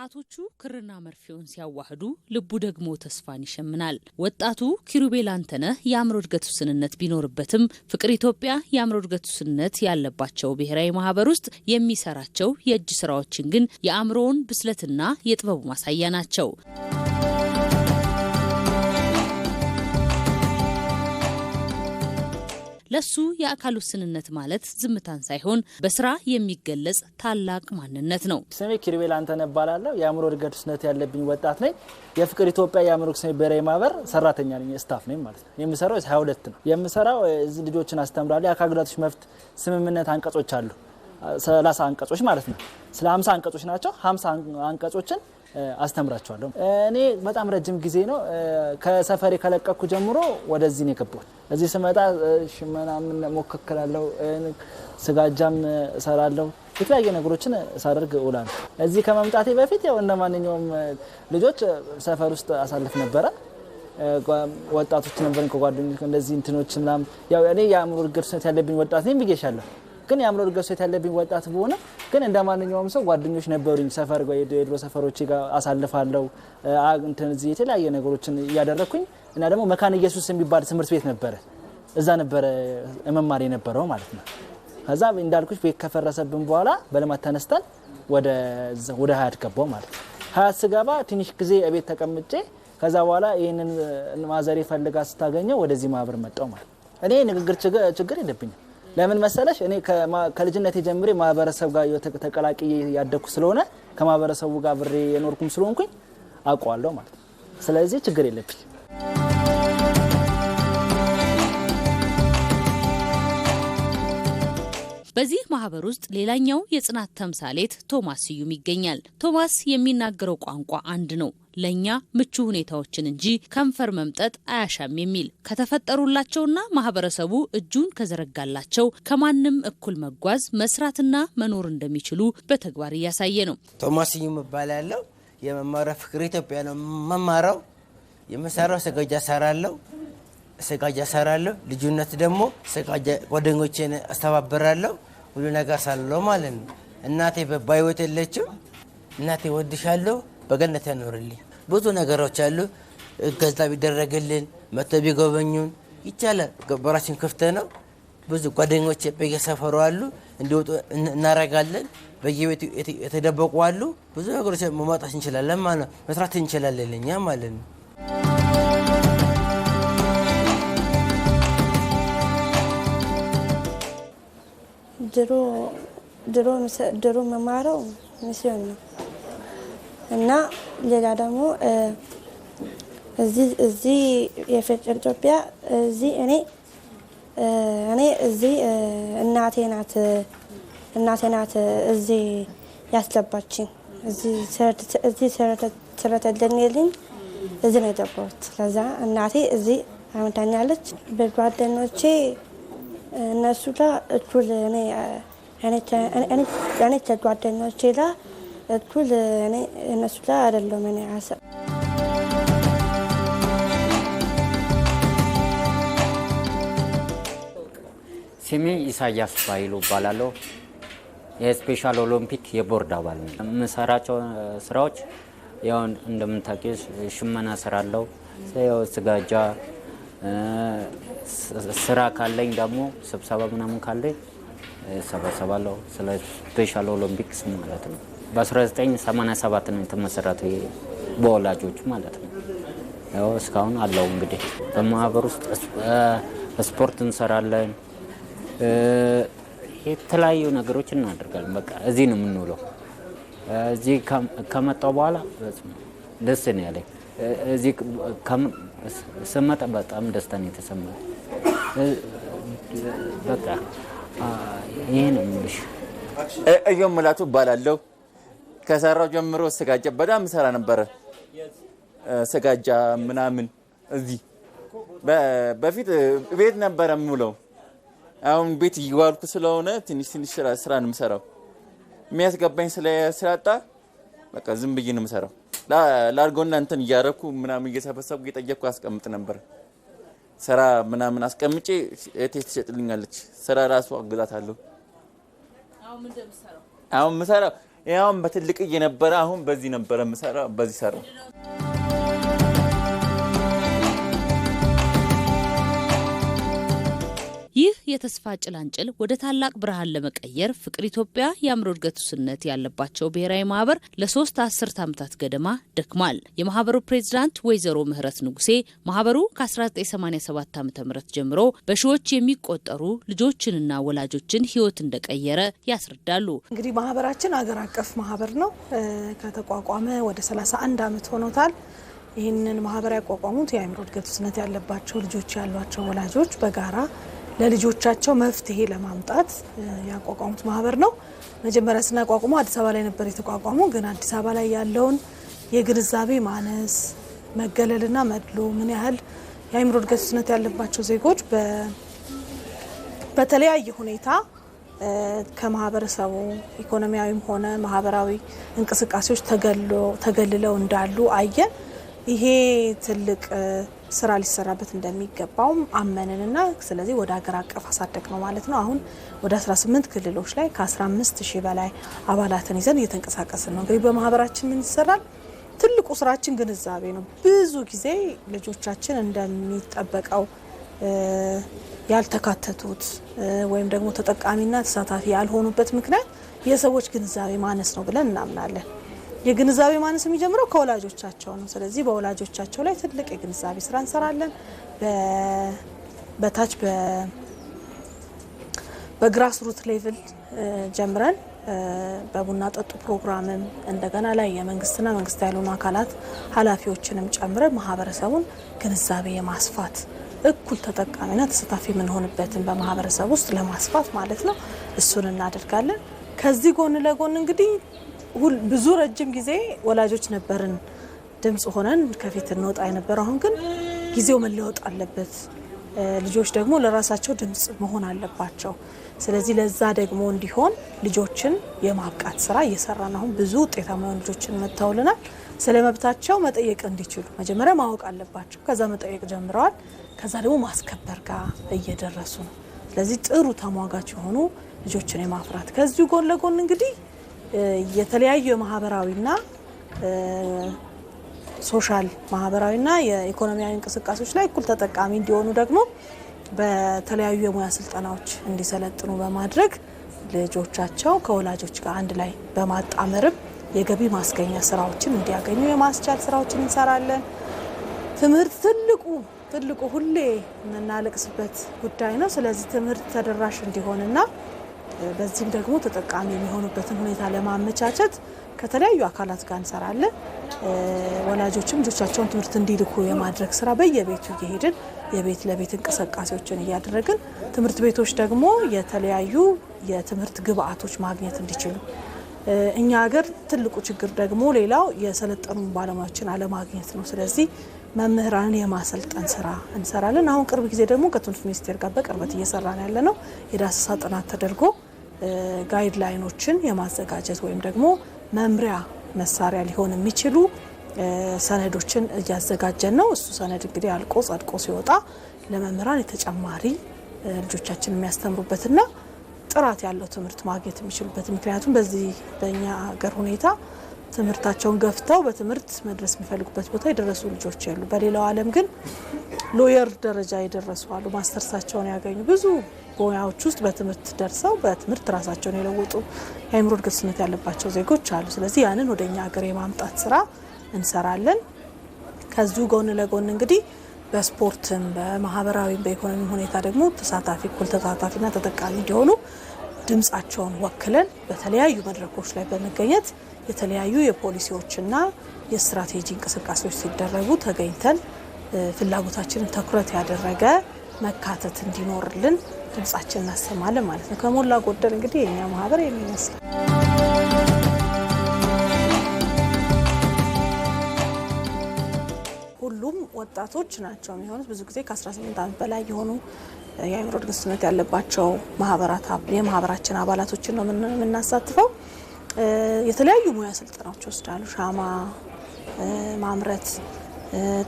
ጣቶቹ ክርና መርፌውን ሲያዋህዱ ልቡ ደግሞ ተስፋን ይሸምናል። ወጣቱ ኪሩቤል አንተነህ የአእምሮ እድገት ውስንነት ቢኖርበትም ፍቅር ኢትዮጵያ የአእምሮ እድገት ውስንነት ያለባቸው ብሔራዊ ማህበር ውስጥ የሚሰራቸው የእጅ ስራዎችን ግን የአእምሮውን ብስለትና የጥበቡ ማሳያ ናቸው። ለሱ የአካል ውስንነት ማለት ዝምታን ሳይሆን በስራ የሚገለጽ ታላቅ ማንነት ነው። ስሜ ኪሩቤል አንተነህ እባላለሁ። የአእምሮ እድገት ውስንነት ያለብኝ ወጣት ነኝ። የፍቅር ኢትዮጵያ የአእምሮ ውስንነት ብሔራዊ ማህበር ሰራተኛ ነኝ፣ ስታፍ ነኝ ማለት ነው። የምሰራው 22 ነው። የምሰራው እዚህ ልጆችን አስተምራለሁ። የአካል ጉዳተኞች መብት ስምምነት አንቀጾች አሉ፣ 30 አንቀጾች ማለት ነው። ስለ 50 አንቀጾች ናቸው። 50 አንቀጾችን አስተምራቸዋለሁ። እኔ በጣም ረጅም ጊዜ ነው ከሰፈሬ ከለቀኩ ጀምሮ ወደዚህ ነው የገባሁት። እዚህ ስመጣ ሽመናምን ሞከክላለሁ፣ ስጋጃም እሰራለሁ፣ የተለያዩ ነገሮችን ሳደርግ እውላለሁ። እዚህ ከመምጣቴ በፊት ያው እንደማንኛውም ልጆች ሰፈር ውስጥ አሳልፍ ነበረ። ወጣቶች ነበር ከጓደኞች እንደዚህ እንትኖች ምናምን ያው እኔ የአእምሮ እድገት ውስንነት ያለብኝ ወጣት ነኝ ብዬሻለሁ። ግን የአእምሮ እድገት ውስንነት ያለብኝ ወጣት በሆነ ግን እንደማንኛውም ሰው ጓደኞች ነበሩኝ። ሰፈር ጋር የድሮ ሰፈሮቼ ጋር አሳልፋለሁ። እንትን እዚህ የተለያየ ነገሮችን እያደረኩኝ እና ደግሞ መካነ ኢየሱስ የሚባል ትምህርት ቤት ነበረ፣ እዛ ነበረ መማር የነበረው ማለት ነው። ከዛ እንዳልኩሽ ቤት ከፈረሰብን በኋላ በልማት ተነስተን ወደ ሀያት ገባው ማለት ነው። ሀያት ስገባ ትንሽ ጊዜ እቤት ተቀምጬ ከዛ በኋላ ይሄንን ማዘሬ ፈልጋ ስታገኘው ወደዚህ ማህበር መጣው ማለት ነው። እኔ ንግግር ችግር የለብኝም። ለምን መሰለሽ እኔ ከልጅነቴ ጀምሬ ማህበረሰብ ጋር ተቀላቅዬ ያደኩ ስለሆነ ከማህበረሰቡ ጋር ብሬ የኖርኩም ስለሆንኩኝ አውቀዋለሁ ማለት ነው። ስለዚህ ችግር የለብኝ። በዚህ ማህበር ውስጥ ሌላኛው የጽናት ተምሳሌት ቶማስ ስዩም ይገኛል። ቶማስ የሚናገረው ቋንቋ አንድ ነው፣ ለኛ ምቹ ሁኔታዎችን እንጂ ከንፈር መምጠጥ አያሻም የሚል ከተፈጠሩላቸውና ማህበረሰቡ እጁን ከዘረጋላቸው ከማንም እኩል መጓዝ መስራትና መኖር እንደሚችሉ በተግባር እያሳየ ነው። ቶማስ ስዩም እባላለሁ። የመማሪያ ፍቅር ኢትዮጵያ ነው መማራው። የመሰራው ስጋጃ ሰራለሁ። ልጅነት ደግሞ ስጋጃ ጓደኞቼን አስተባብራለሁ። ሁሉ ነገር ሳለው ማለት ነው። እናቴ በህይወት የለችም። እናቴ ወድሻለሁ፣ በገነት ያኖርልኝ። ብዙ ነገሮች አሉ። እገዛ ቢደረግልን መጥተው ቢጎበኙን ይቻላል። በራችን ክፍት ነው። ብዙ ጓደኞቼ በየሰፈሩ አሉ፣ እንዲወጡ እናረጋለን። በየቤቱ የተደበቁ አሉ። ብዙ ነገሮች ማውጣት እንችላለን ማለት ነው። መስራት እንችላለን እኛ ማለት ነው። ድሮ መማረው ሚስዮን ነው እና ሌላ ደግሞ እዚህ የፍቅር ኢትዮጵያ እዚህ እኔ እዚህ እናቴ ናት እዚህ ያስገባችኝ። እዚህ ስለተደነልኝ እዚህ ነው የገባሁት። ስለዛ እናቴ እዚህ አመታኛለች። በጓደኞቼ እነሱ ጋር እኩል እኔ ከጓደኞቼ ጋር እኩል እነሱ ጋር አይደለም። እኔ ስሜ ኢሳያስ ባይሉ እባላለሁ። የስፔሻል ኦሎምፒክ የቦርድ አባል ነኝ። የምሰራቸው ስራዎች ያው እንደምታውቂው ሽመና እሰራለሁ፣ ስጋጃ ስራ ካለኝ ደግሞ ስብሰባ ምናምን ካለኝ ሰበሰባለሁ። ስለ ስፔሻል ኦሎምፒክስ ማለት ነው። በ1987 ነው የተመሰረተው በወላጆቹ ማለት ነው። ያው እስካሁን አለው። እንግዲህ በማህበር ውስጥ ስፖርት እንሰራለን፣ የተለያዩ ነገሮች እናደርጋለን። በቃ እዚህ ነው የምንውለው። እዚህ ከመጣሁ በኋላ ደስ ነው ያለኝ። እዚህ ስመጣ በጣም ደስታ ነው የተሰማኝ። በቃ ይሄ ነው የምልሽ። እዮም ሙላቱ እባላለሁ። ከሰራው ጀምሮ ስጋጃ በጣም ሰራ ነበር። ስጋጃ ምናምን እዚህ በፊት ቤት ነበር የምውለው። አሁን ቤት ይዋልኩ ስለሆነ ትንሽ ስራ ነው የምሰራው። የሚያስገባኝ ስላጣ በቃ ዝም ብዬ ነው የምሰራው። ላርጎና እንትን እያረኩ ምናምን እየሰበሰብኩ እየጠየቅኩ አስቀምጥ ነበር። ስራ ምናምን አስቀምጬ እቴ ትሸጥልኛለች። ስራ ራሱ አግዛታለሁ። አሁን ምሰራው ያውም በትልቅ የነበረ አሁን በዚህ ነበር የምሰራው በዚህ ሰራው። ይህ የተስፋ ጭላንጭል ወደ ታላቅ ብርሃን ለመቀየር ፍቅር ኢትዮጵያ የአእምሮ እድገት ውስንነት ያለባቸው ብሔራዊ ማህበር ለ3 አስርት ዓመታት ገደማ ደክሟል። የማህበሩ ፕሬዝዳንት ወይዘሮ ምህረት ንጉሴ ማህበሩ ከ1987 ዓ.ም ጀምሮ በሺዎች የሚቆጠሩ ልጆችንና ወላጆችን ህይወት እንደቀየረ ያስረዳሉ። እንግዲህ ማህበራችን አገር አቀፍ ማህበር ነው። ከተቋቋመ ወደ 31 ዓመት ሆኖታል። ይህንን ማህበር ያቋቋሙት የአእምሮ እድገት ውስንነት ያለባቸው ልጆች ያሏቸው ወላጆች በጋራ ለልጆቻቸው መፍትሄ ለማምጣት ያቋቋሙት ማህበር ነው። መጀመሪያ ስናቋቁመው አዲስ አበባ ላይ ነበር የተቋቋመው። ግን አዲስ አበባ ላይ ያለውን የግንዛቤ ማነስ፣ መገለልና መድሎ ምን ያህል የአእምሮ እድገት ውስንነት ያለባቸው ዜጎች በተለያየ ሁኔታ ከማህበረሰቡ ኢኮኖሚያዊም ሆነ ማህበራዊ እንቅስቃሴዎች ተገልለው እንዳሉ አየን። ይሄ ትልቅ ስራ ሊሰራበት እንደሚገባው አመንንና ስለዚህ ወደ ሀገር አቀፍ አሳደግ ነው ማለት ነው። አሁን ወደ 18 ክልሎች ላይ ከ15000 በላይ አባላትን ይዘን እየተንቀሳቀስን ነው። እንግዲህ በማህበራችን ምን ይሰራል? ትልቁ ስራችን ግንዛቤ ነው። ብዙ ጊዜ ልጆቻችን እንደሚጠበቀው ያልተካተቱት ወይም ደግሞ ተጠቃሚና ተሳታፊ ያልሆኑበት ምክንያት የሰዎች ግንዛቤ ማነስ ነው ብለን እናምናለን። የግንዛቤ ማነስ የሚጀምረው ከወላጆቻቸው ነው። ስለዚህ በወላጆቻቸው ላይ ትልቅ የግንዛቤ ስራ እንሰራለን። በታች በግራስ ሩት ሌቭል ጀምረን በቡና ጠጡ ፕሮግራምም እንደገና ላይ የመንግስትና መንግስት ያልሆኑ አካላት ኃላፊዎችንም ጨምረን ማህበረሰቡን ግንዛቤ የማስፋት እኩል ተጠቃሚና ተሳታፊ የምንሆንበትን በማህበረሰቡ ውስጥ ለማስፋት ማለት ነው። እሱን እናደርጋለን። ከዚህ ጎን ለጎን እንግዲህ ብዙ ረጅም ጊዜ ወላጆች ነበርን ድምጽ ሆነን ከፊት እንወጣ የነበረው። አሁን ግን ጊዜው መለወጥ አለበት። ልጆች ደግሞ ለራሳቸው ድምጽ መሆን አለባቸው። ስለዚህ ለዛ ደግሞ እንዲሆን ልጆችን የማብቃት ስራ እየሰራን አሁን ብዙ ውጤታማ ልጆችን መተውልናል። ስለ መብታቸው መጠየቅ እንዲችሉ መጀመሪያ ማወቅ አለባቸው። ከዛ መጠየቅ ጀምረዋል። ከዛ ደግሞ ማስከበር ጋር እየደረሱ ነው። ስለዚህ ጥሩ ተሟጋች የሆኑ ልጆችን የማፍራት ከዚሁ ጎን ለጎን እንግዲህ የተለያዩ የማህበራዊና ሶሻል ማህበራዊና የኢኮኖሚያዊ እንቅስቃሴዎች ላይ እኩል ተጠቃሚ እንዲሆኑ ደግሞ በተለያዩ የሙያ ስልጠናዎች እንዲሰለጥኑ በማድረግ ልጆቻቸው ከወላጆች ጋር አንድ ላይ በማጣመርም የገቢ ማስገኛ ስራዎችን እንዲያገኙ የማስቻል ስራዎችን እንሰራለን። ትምህርት ትልቁ ሁሌ የምናለቅስበት ጉዳይ ነው። ስለዚህ ትምህርት ተደራሽ እንዲሆንና በዚህም ደግሞ ተጠቃሚ የሚሆኑበትን ሁኔታ ለማመቻቸት ከተለያዩ አካላት ጋር እንሰራለን። ወላጆችም ልጆቻቸውን ትምህርት እንዲልኩ የማድረግ ስራ በየቤቱ እየሄድን የቤት ለቤት እንቅስቃሴዎችን እያደረግን ትምህርት ቤቶች ደግሞ የተለያዩ የትምህርት ግብአቶች ማግኘት እንዲችሉ እኛ ሀገር ትልቁ ችግር ደግሞ ሌላው የሰለጠኑ ባለሙያዎችን አለማግኘት ነው። ስለዚህ መምህራንን የማሰልጠን ስራ እንሰራለን። አሁን ቅርብ ጊዜ ደግሞ ከትምህርት ሚኒስቴር ጋር በቅርበት እየሰራን ያለ ነው። የዳሰሳ ጥናት ተደርጎ ጋይድላይኖችን የማዘጋጀት ወይም ደግሞ መምሪያ መሳሪያ ሊሆን የሚችሉ ሰነዶችን እያዘጋጀን ነው። እሱ ሰነድ እንግዲህ አልቆ ጸድቆ ሲወጣ ለመምህራን የተጨማሪ ልጆቻችን የሚያስተምሩበትና ጥራት ያለው ትምህርት ማግኘት የሚችሉበት ምክንያቱም በዚህ በእኛ ሀገር ሁኔታ ትምህርታቸውን ገፍተው በትምህርት መድረስ የሚፈልጉበት ቦታ የደረሱ ልጆች ያሉ። በሌላው ዓለም ግን ሎየር ደረጃ የደረሱ አሉ። ማስተርሳቸውን ያገኙ ብዙ ሙያዎች ውስጥ በትምህርት ደርሰው በትምህርት ራሳቸውን የለወጡ የአእምሮ እድገት ውስንነት ያለባቸው ዜጎች አሉ። ስለዚህ ያንን ወደኛ ሀገር የማምጣት ስራ እንሰራለን። ከዚሁ ጎን ለጎን እንግዲህ በስፖርትም በማህበራዊ በኢኮኖሚ ሁኔታ ደግሞ ተሳታፊ እኩል ተሳታፊና ተጠቃሚ እንዲሆኑ ድምጻቸውን ወክለን በተለያዩ መድረኮች ላይ በመገኘት የተለያዩ የፖሊሲዎችና የስትራቴጂ እንቅስቃሴዎች ሲደረጉ ተገኝተን ፍላጎታችንን ትኩረት ያደረገ መካተት እንዲኖርልን ድምጻችን እናሰማለን ማለት ነው። ከሞላ ጎደል እንግዲህ የኛ ማህበር የሚመስል ሁሉም ወጣቶች ናቸው የሚሆኑት። ብዙ ጊዜ ከ18 ዓመት በላይ የሆኑ የአእምሮ እድገት ውስንነት ያለባቸው የማህበራችን አባላቶችን ነው የምናሳትፈው። የተለያዩ ሙያ ስልጠናዎች ወስዳሉ። ሻማ ማምረት፣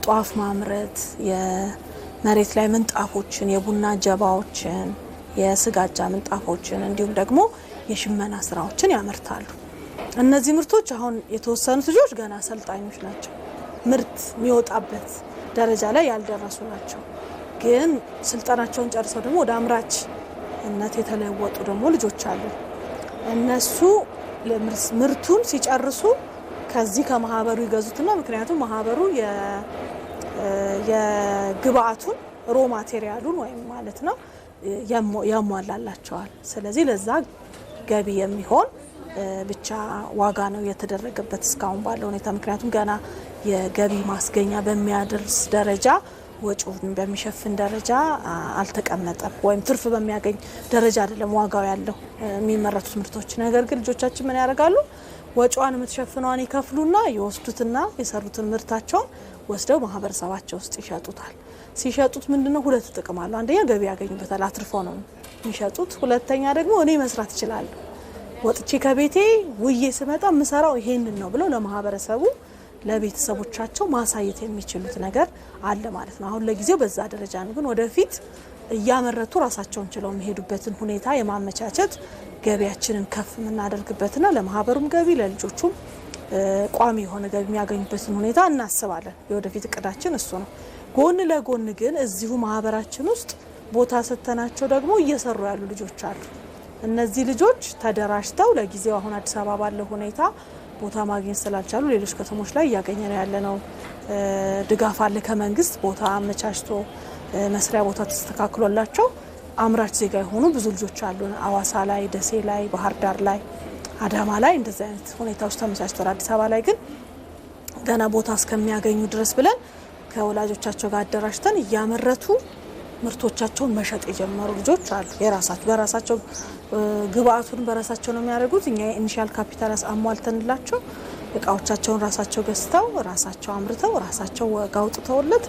ጧፍ ማምረት፣ የመሬት ላይ ምንጣፎችን፣ የቡና ጀባዎችን፣ የስጋጃ ምንጣፎችን እንዲሁም ደግሞ የሽመና ስራዎችን ያመርታሉ። እነዚህ ምርቶች አሁን የተወሰኑት ልጆች ገና አሰልጣኞች ናቸው። ምርት የሚወጣበት ደረጃ ላይ ያልደረሱ ናቸው። ግን ስልጠናቸውን ጨርሰው ደግሞ ወደ አምራችነት የተለወጡ ደግሞ ልጆች አሉ። እነሱ ምርቱን ሲጨርሱ ከዚህ ከማህበሩ ይገዙትና ምክንያቱም ማህበሩ የግብአቱን ሮ ማቴሪያሉን ወይም ማለት ነው ያሟላላቸዋል። ስለዚህ ለዛ ገቢ የሚሆን ብቻ ዋጋ ነው የተደረገበት እስካሁን ባለው ሁኔታ። ምክንያቱም ገና የገቢ ማስገኛ በሚያደርስ ደረጃ ወጪውን በሚሸፍን ደረጃ አልተቀመጠም፣ ወይም ትርፍ በሚያገኝ ደረጃ አይደለም ዋጋው ያለው የሚመረቱት ምርቶች። ነገር ግን ልጆቻችን ምን ያደርጋሉ? ወጪዋን የምትሸፍነዋን ይከፍሉና ይወስዱትና የሰሩትን ምርታቸውን ወስደው ማህበረሰባቸው ውስጥ ይሸጡታል። ሲሸጡት ምንድነው ሁለት ጥቅም አለው። አንደኛ ገቢ ያገኙበታል፣ አትርፈው ነው የሚሸጡት። ሁለተኛ ደግሞ እኔ መስራት እችላለሁ፣ ወጥቼ ከቤቴ ውዬ ስመጣ ምሰራው ይሄንን ነው ብለው ለማህበረሰቡ ለቤተሰቦቻቸው ማሳየት የሚችሉት ነገር አለ ማለት ነው። አሁን ለጊዜው በዛ ደረጃ ነው። ግን ወደፊት እያመረቱ ራሳቸውን ችለው የሚሄዱበትን ሁኔታ የማመቻቸት ገቢያችንን ከፍ የምናደርግበትና ለማህበሩም ገቢ ለልጆቹም ቋሚ የሆነ ገቢ የሚያገኙበትን ሁኔታ እናስባለን። የወደፊት እቅዳችን እሱ ነው። ጎን ለጎን ግን እዚሁ ማህበራችን ውስጥ ቦታ ሰጥተናቸው ደግሞ እየሰሩ ያሉ ልጆች አሉ። እነዚህ ልጆች ተደራጅተው ለጊዜው አሁን አዲስ አበባ ባለው ሁኔታ ቦታ ማግኘት ስላልቻሉ ሌሎች ከተሞች ላይ እያገኘ ነው ያለነው ድጋፍ አለ ከመንግስት ቦታ አመቻችቶ መስሪያ ቦታ ተስተካክሎላቸው አምራች ዜጋ የሆኑ ብዙ ልጆች አሉ። አዋሳ ላይ፣ ደሴ ላይ፣ ባህር ዳር ላይ፣ አዳማ ላይ እንደዚህ አይነት ሁኔታዎች ተመቻችተዋል። አዲስ አበባ ላይ ግን ገና ቦታ እስከሚያገኙ ድረስ ብለን ከወላጆቻቸው ጋር አደራጅተን እያመረቱ ምርቶቻቸውን መሸጥ የጀመሩ ልጆች አሉ። በራሳቸው ግብአቱን በራሳቸው ነው የሚያደርጉት። እኛ ኢኒሻል ካፒታል አሟልተንላቸው እቃዎቻቸውን ራሳቸው ገዝተው ራሳቸው አምርተው ራሳቸው ዋጋ አውጥተውለት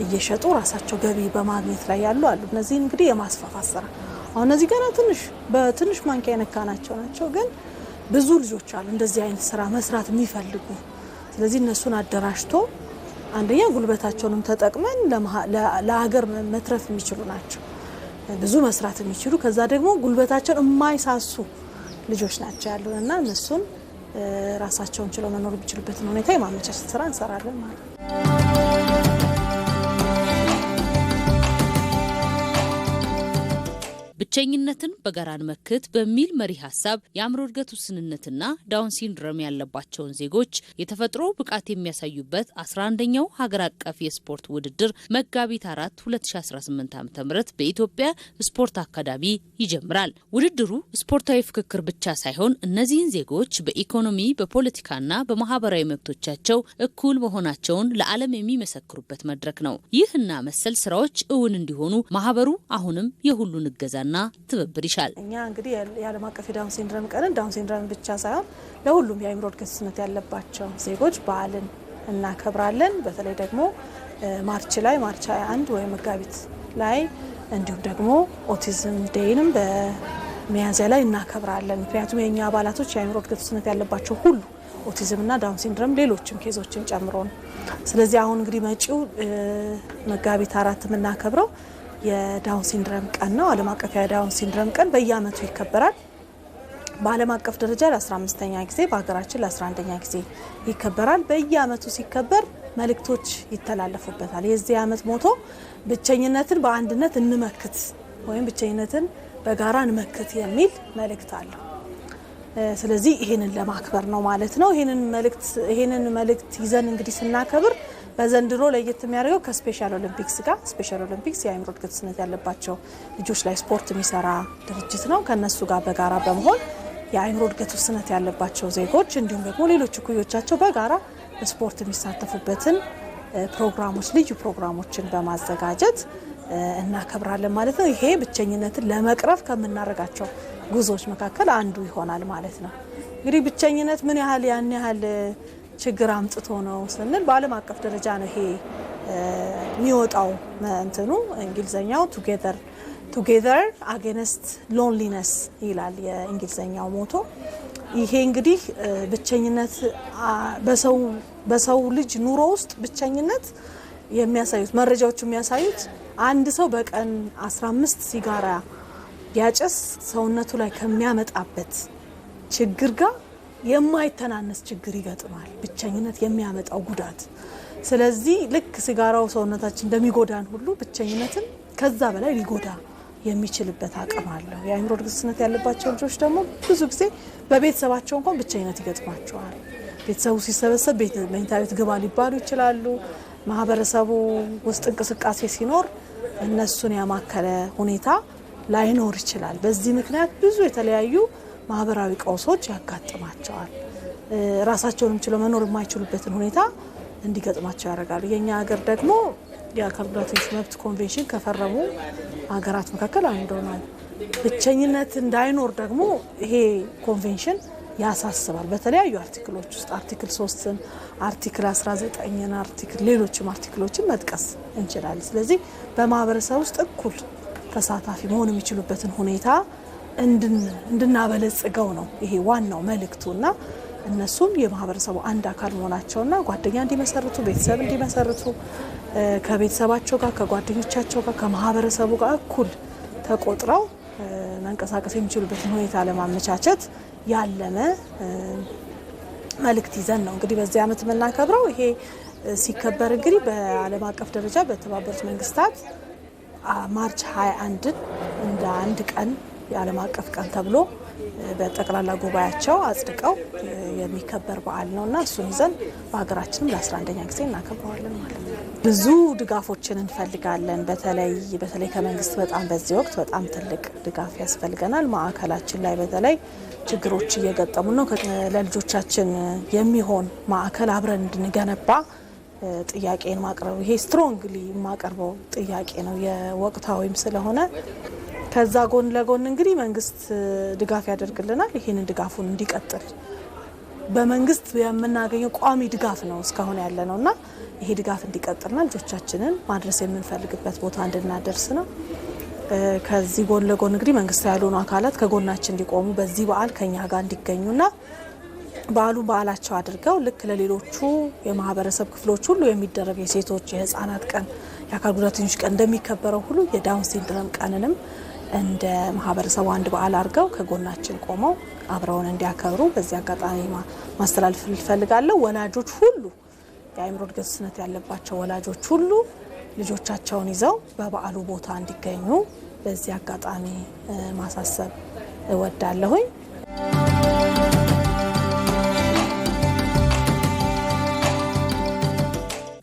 እየሸጡ ራሳቸው ገቢ በማግኘት ላይ ያሉ አሉ። እነዚህ እንግዲህ የማስፋፋት ስራ አሁን እነዚህ ገና በትንሽ ማንኪያ የነካናቸው ናቸው። ግን ብዙ ልጆች አሉ እንደዚህ አይነት ስራ መስራት የሚፈልጉ። ስለዚህ እነሱን አደራጅቶ አንደኛ ጉልበታቸውንም ተጠቅመን ለሀገር መትረፍ የሚችሉ ናቸው፣ ብዙ መስራት የሚችሉ ከዛ ደግሞ ጉልበታቸውን የማይሳሱ ልጆች ናቸው ያሉንና እነሱን ራሳቸውን ችለው መኖር የሚችሉበትን ሁኔታ የማመቻቸት ስራ እንሰራለን ማለት ነው። ብቸኝነትን በጋራ እንመክት በሚል መሪ ሀሳብ የአእምሮ እድገት ውስንነትና ዳውን ሲንድሮም ያለባቸውን ዜጎች የተፈጥሮ ብቃት የሚያሳዩበት 11ኛው ሀገር አቀፍ የስፖርት ውድድር መጋቢት 4 2018 ዓ.ም በኢትዮጵያ ስፖርት አካዳሚ ይጀምራል። ውድድሩ ስፖርታዊ ፍክክር ብቻ ሳይሆን እነዚህን ዜጎች በኢኮኖሚ በፖለቲካና በማህበራዊ መብቶቻቸው እኩል መሆናቸውን ለዓለም የሚመሰክሩበት መድረክ ነው። ይህና መሰል ስራዎች እውን እንዲሆኑ ማህበሩ አሁንም የሁሉን እገዛና ትብብር ይሻል። እኛ እንግዲህ የዓለም አቀፍ የዳውን ሲንድሮም ቀንን ዳውን ሲንድሮም ብቻ ሳይሆን ለሁሉም የአእምሮ እድገት ውስንነት ያለባቸው ዜጎች በዓልን እናከብራለን። በተለይ ደግሞ ማርች 21 ወይም መጋቢት ላይ እንዲሁም ደግሞ ኦቲዝም ዴይንም በሚያዝያ ላይ እናከብራለን። ምክንያቱም የኛ አባላቶች የአእምሮ እድገት ውስንነት ያለባቸው ሁሉ ኦቲዝምና ዳውን ሲንድሮም ሌሎችም ኬዞችን ጨምሮ ነው። ስለዚህ አሁን እንግዲህ መጪው መጋቢት 4 የምናከብረው የዳውን ሲንድሮም ቀን ነው። ዓለም አቀፍ የዳውን ሲንድሮም ቀን በየአመቱ ይከበራል። በዓለም አቀፍ ደረጃ ለ15ኛ ጊዜ በሀገራችን ለ11ኛ ጊዜ ይከበራል። በየአመቱ ሲከበር መልእክቶች ይተላለፉበታል። የዚህ አመት ሞቶ ብቸኝነትን በአንድነት እንመክት ወይም ብቸኝነትን በጋራ እንመክት የሚል መልእክት አለው። ስለዚህ ይሄንን ለማክበር ነው ማለት ነው። ይሄንን መልእክት ይዘን እንግዲህ ስናከብር በዘንድሮ ለየት የሚያደርገው ከስፔሻል ኦሊምፒክስ ጋር ስፔሻል ኦሊምፒክስ የአእምሮ እድገት ውስንነት ያለባቸው ልጆች ላይ ስፖርት የሚሰራ ድርጅት ነው። ከነሱ ጋር በጋራ በመሆን የአእምሮ እድገት ውስንነት ያለባቸው ዜጎች እንዲሁም ደግሞ ሌሎች እኩዮቻቸው በጋራ በስፖርት የሚሳተፉበትን ፕሮግራሞች ልዩ ፕሮግራሞችን በማዘጋጀት እናከብራለን ማለት ነው። ይሄ ብቸኝነትን ለመቅረፍ ከምናደርጋቸው ጉዞዎች መካከል አንዱ ይሆናል ማለት ነው። እንግዲህ ብቸኝነት ምን ያህል ያን ያህል ችግር አምጥቶ ነው ስንል በዓለም አቀፍ ደረጃ ነው ይሄ የሚወጣው እንትኑ እንግሊዘኛው ቱጌዘር አጌንስት ሎንሊነስ ይላል የእንግሊዘኛው ሞቶ። ይሄ እንግዲህ ብቸኝነት በሰው ልጅ ኑሮ ውስጥ ብቸኝነት የሚያሳዩት መረጃዎች የሚያሳዩት አንድ ሰው በቀን 15 ሲጋራ ቢያጨስ ሰውነቱ ላይ ከሚያመጣበት ችግር ጋር የማይተናነስ ችግር ይገጥማል ብቸኝነት የሚያመጣው ጉዳት። ስለዚህ ልክ ሲጋራው ሰውነታችን እንደሚጎዳን ሁሉ ብቸኝነትን ከዛ በላይ ሊጎዳ የሚችልበት አቅም አለው። የአእምሮ እድገት ያለባቸው ልጆች ደግሞ ብዙ ጊዜ በቤተሰባቸው እንኳን ብቸኝነት ይገጥማቸዋል። ቤተሰቡ ሲሰበሰብ መኝታ ቤት ግባ ሊባሉ ይችላሉ። ማህበረሰቡ ውስጥ እንቅስቃሴ ሲኖር እነሱን ያማከለ ሁኔታ ላይኖር ይችላል። በዚህ ምክንያት ብዙ የተለያዩ ማህበራዊ ቀውሶች ያጋጥማቸዋል። ራሳቸውንም ችለው መኖር የማይችሉበትን ሁኔታ እንዲገጥማቸው ያደርጋሉ። የኛ ሀገር ደግሞ የአካል ጉዳተኞች መብት ኮንቬንሽን ከፈረሙ ሀገራት መካከል አንዱ ነው። ብቸኝነት እንዳይኖር ደግሞ ይሄ ኮንቬንሽን ያሳስባል። በተለያዩ አርቲክሎች ውስጥ አርቲክል 3ን፣ አርቲክል 19ን፣ አርቲክል ሌሎችም አርቲክሎችን መጥቀስ እንችላለን። ስለዚህ በማህበረሰብ ውስጥ እኩል ተሳታፊ መሆን የሚችሉበትን ሁኔታ እንድናበለጽገው ነው ይሄ ዋናው መልእክቱና እነሱም የማህበረሰቡ አንድ አካል መሆናቸውና ጓደኛ እንዲመሰርቱ፣ ቤተሰብ እንዲመሰርቱ ከቤተሰባቸው ጋር ከጓደኞቻቸው ጋር ከማህበረሰቡ ጋር እኩል ተቆጥረው መንቀሳቀስ የሚችሉበትን ሁኔታ ለማመቻቸት ያለመ መልእክት ይዘን ነው እንግዲህ በዚህ ዓመት የምናከብረው። ይሄ ሲከበር እንግዲህ በዓለም አቀፍ ደረጃ በተባበሩት መንግስታት ማርች 21ን እንደ አንድ ቀን የዓለም አቀፍ ቀን ተብሎ በጠቅላላ ጉባኤያቸው አጽድቀው የሚከበር በዓል ነውና እሱን ይዘን በሀገራችንም ለ11ኛ ጊዜ እናከብረዋለን ማለት ነው። ብዙ ድጋፎችን እንፈልጋለን። በተለይ ከመንግስት በጣም በዚህ ወቅት በጣም ትልቅ ድጋፍ ያስፈልገናል። ማዕከላችን ላይ በተለይ ችግሮች እየገጠሙ ነው። ለልጆቻችን የሚሆን ማዕከል አብረን እንድንገነባ ጥያቄን ማቅረብ ይሄ ስትሮንግሊ የማቀርበው ጥያቄ ነው የወቅታዊም ስለሆነ ከዛ ጎን ለጎን እንግዲህ መንግስት ድጋፍ ያደርግልናል። ይሄንን ድጋፉን እንዲቀጥል በመንግስት የምናገኘው ቋሚ ድጋፍ ነው እስካሁን ያለ ነውና ይሄ ድጋፍ እንዲቀጥልና ልጆቻችንን ማድረስ የምንፈልግበት ቦታ እንድናደርስ ነው። ከዚህ ጎን ለጎን እንግዲህ መንግስት ያሉን አካላት ከጎናችን እንዲቆሙ በዚህ በዓል ከኛ ጋር እንዲገኙና በዓሉን በዓላቸው አድርገው ልክ ለሌሎቹ የማህበረሰብ ክፍሎች ሁሉ የሚደረግ የሴቶች የህፃናት ቀን የአካል ጉዳተኞች ቀን እንደሚከበረው ሁሉ የዳውን ሲንድሮም ቀንንም እንደ ማህበረሰቡ አንድ በዓል አድርገው ከጎናችን ቆመው አብረውን እንዲያከብሩ በዚህ አጋጣሚ ማስተላለፍ እፈልጋለሁ። ወላጆች ሁሉ የአእምሮ እድገት ያለባቸው ወላጆች ሁሉ ልጆቻቸውን ይዘው በበዓሉ ቦታ እንዲገኙ በዚህ አጋጣሚ ማሳሰብ እወዳለሁኝ።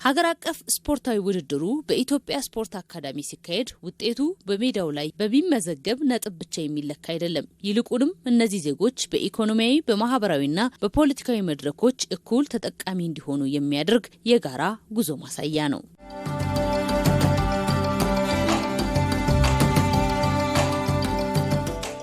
ሀገር አቀፍ ስፖርታዊ ውድድሩ በኢትዮጵያ ስፖርት አካዳሚ ሲካሄድ ውጤቱ በሜዳው ላይ በሚመዘገብ ነጥብ ብቻ የሚለካ አይደለም። ይልቁንም እነዚህ ዜጎች በኢኮኖሚያዊ፣ በማህበራዊና በፖለቲካዊ መድረኮች እኩል ተጠቃሚ እንዲሆኑ የሚያደርግ የጋራ ጉዞ ማሳያ ነው።